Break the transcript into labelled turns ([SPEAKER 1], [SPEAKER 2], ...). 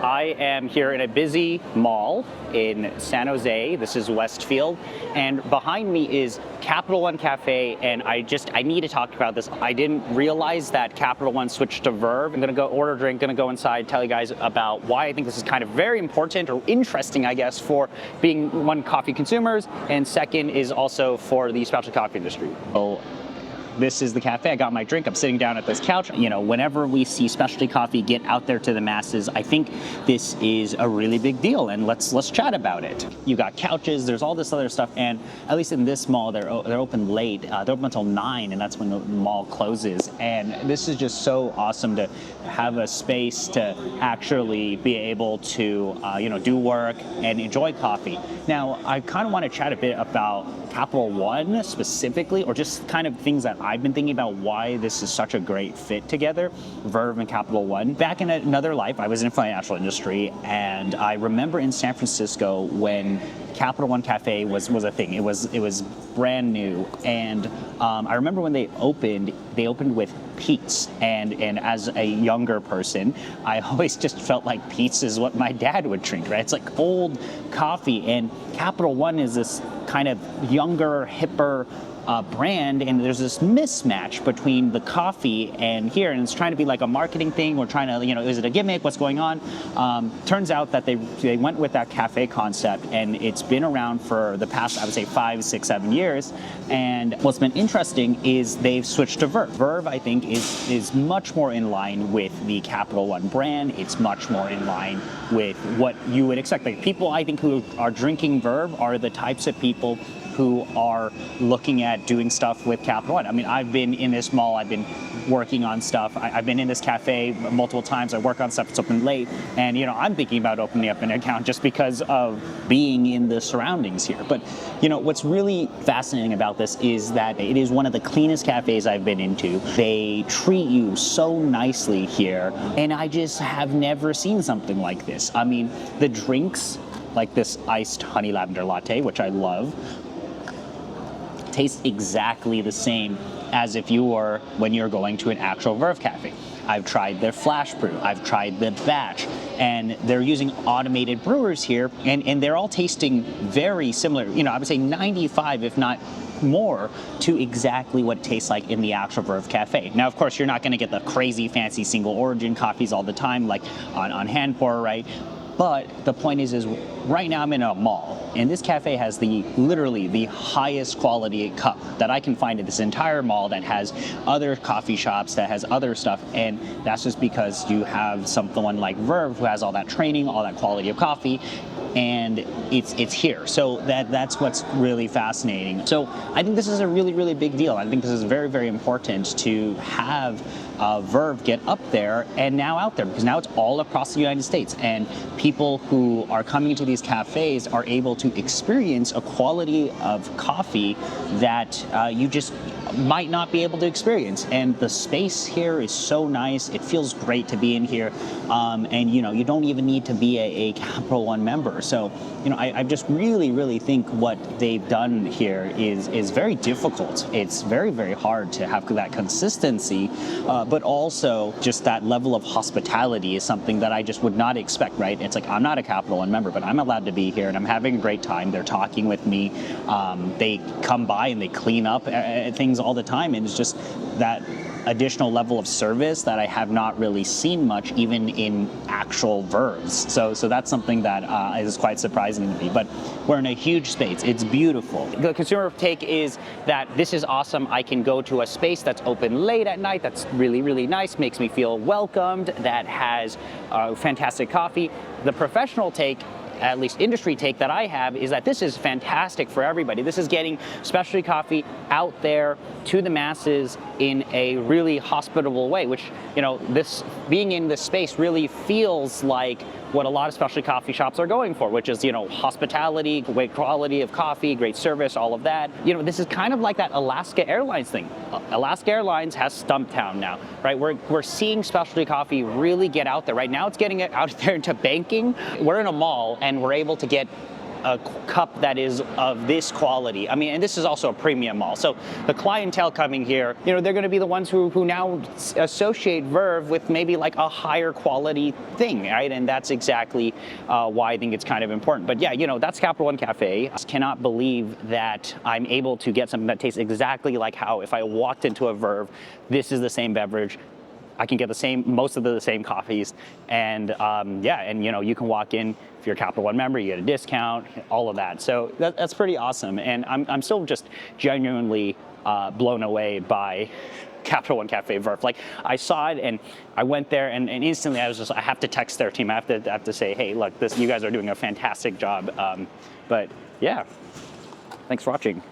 [SPEAKER 1] I am here in a busy mall in San Jose. This is Westfield, and behind me is Capital One Cafe, and I need to talk about this. I didn't realize that Capital One switched to Verve. I'm gonna go order a drink, gonna go inside, tell you guys about why I think this is kind of very important or interesting, I guess, for being one, coffee consumers, and second is also for the specialty coffee industry. So, this is the cafe. I got my drink. I'm sitting down at this couch. You know, whenever we see specialty coffee get out there to the masses, I think this is a really big deal, and let's chat about it. You got couches. There's all this other stuff, and at least in this mall, they're open late. They're open until 9, and that's when the mall closes. And this is just so awesome to have a space to actually be able to do work and enjoy coffee. Now, I kind of want to chat a bit about Capital One specifically, or just kind of things that I've been thinking about why this is such a great fit together, Verve and Capital One. Back in another life, I was in the financial industry, and I remember in San Francisco when Capital One Cafe was a thing. It was brand new, and I remember when they opened with Peet's, and as a younger person, I always just felt like Peet's is what my dad would drink, right? It's like old coffee, and Capital One is this kind of younger, hipper brand, and there's this mismatch between the coffee and here, and it's trying to be like a marketing thing. We're trying to, is it a gimmick? What's going on? Turns out that they went with that cafe concept, and it's been around for the past, I would say, 5, 6, 7 years. And what's been interesting is they've switched to Verve. Verve, I think, is much more in line with the Capital One brand. It's much more in line with what you would expect. Like, people, I think, who are drinking Verve are the types of people who are looking at doing stuff with Capital One. I mean, I've been in this mall, I've been working on stuff, I've been in this cafe multiple times, I work on stuff, it's open late, and I'm thinking about opening up an account just because of being in the surroundings here. But what's really fascinating about this is that it is one of the cleanest cafes I've been into. They treat you so nicely here, and I just have never seen something like this. I mean, the drinks, like this iced honey lavender latte, which I love, tastes exactly the same as if you were when you're going to an actual Verve cafe. I've tried their flash brew, I've tried the batch, and they're using automated brewers here, and they're all tasting very similar. I would say 95, if not more, to exactly what it tastes like in the actual Verve cafe. Now, of course, you're not going to get the crazy fancy single origin coffees all the time, like on hand pour, right? But the point is right now I'm in a mall, and this cafe has literally the highest quality cup that I can find in this entire mall that has other coffee shops, that has other stuff, and that's just because you have someone like Verve who has all that training, all that quality of coffee, and it's here. So that's what's really fascinating. So I think this is a really, really big deal. I think this is very, very important to have Verve get up there and now out there, because now it's all across the United States, and people who are coming to these cafes are able to experience a quality of coffee that you just might not be able to experience. And the space here is so nice. It feels great to be in here, and you don't even need to be a Capital One member. So I just really, really think what they've done here is very difficult. It's very, very hard to have that consistency, but also just that level of hospitality is something that I just would not expect, right? It's like, I'm not a Capital One member, but I'm allowed to be here, and I'm having a great time. They're talking with me. They come by and they clean up things all the time, and it's just that additional level of service that I have not really seen much, even in actual Verves. So that's something that is quite surprising to me. But we're in a huge space. It's beautiful. The consumer take is that this is awesome. I can go to a space that's open late at night, that's really, really nice, makes me feel welcomed, that has fantastic coffee. The professional take, at least industry take that I have, is that this is fantastic for everybody. This is getting specialty coffee out there to the masses in a really hospitable way, which, this being in this space really feels like what a lot of specialty coffee shops are going for, which is, hospitality, great quality of coffee, great service, all of that. This is kind of like that Alaska Airlines thing. Alaska Airlines has Stumptown now, right? We're seeing specialty coffee really get out there. Right now it's getting it out there into banking. We're in a mall, and we're able to get a cup that is of this quality. I mean, and this is also a premium mall. So the clientele coming here, you know, they're going to be the ones who now associate Verve with maybe like a higher quality thing, right? And that's exactly why I think it's kind of important. But yeah, you know, that's Capital One Cafe. I cannot believe that I'm able to get something that tastes exactly like how if I walked into a Verve, this is the same beverage. I can get most of the same coffees, and yeah, and you know, you can walk in if you're a Capital One member, you get a discount, all of that. So that's pretty awesome, and I'm still just genuinely blown away by Capital One Cafe Verve. Like, I saw it and I went there, and instantly I have to text their team. I have to say, hey, look, you guys are doing a fantastic job. But yeah, thanks for watching.